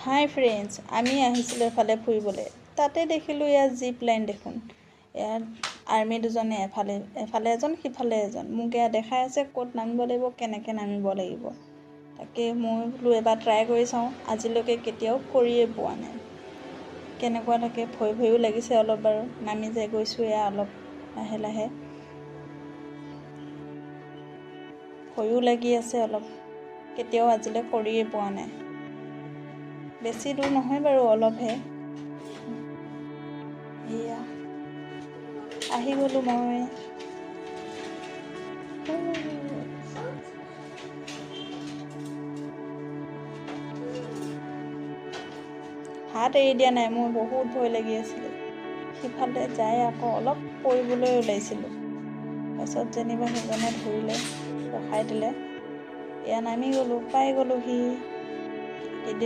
হাই friends, আমি আহিছিলোঁ এফালে ফুৰিবলৈ। তাতে দেখিলোঁ ইয়াত জিপ লাইন দেখোন। ইয়াত আৰ্মি দুজনে এফালে এজন সিফালে এজন মোক ইয়াত দেখাই আছে ক'ত নামিব লাগিব, কেনেকৈ নামিব লাগিব। তাকে মই বোলো এবাৰ ট্ৰাই কৰি চাওঁ। আজিলৈকে কেতিয়াও কৰিয়ে পোৱা নাই। কেনেকুৱা থাকে, ভয়ো লাগিছে অলপ বাৰু। নামি যে গৈছোঁ এয়া অলপ লাহে লাহে, ভয়ো লাগি আছে অলপ। কেতিয়াও আজিলৈ কৰিয়ে পোৱা নাই। বেছি দূৰ নহয় বাৰু, অলপহে। এয়া আহি গ'লোঁ মই। হাত এৰি দিয়া নাই, মোৰ বহুত ভয় লাগি আছিলে। সিফালে যাই আকৌ অলপ পৰিবলৈ ওলাইছিলোঁ। তাৰপিছত যেনিবা সেইজনে ধৰিলে, ৰখাই দিলে। এয়া নামি গ'লোঁ, পাই গ'লোহি।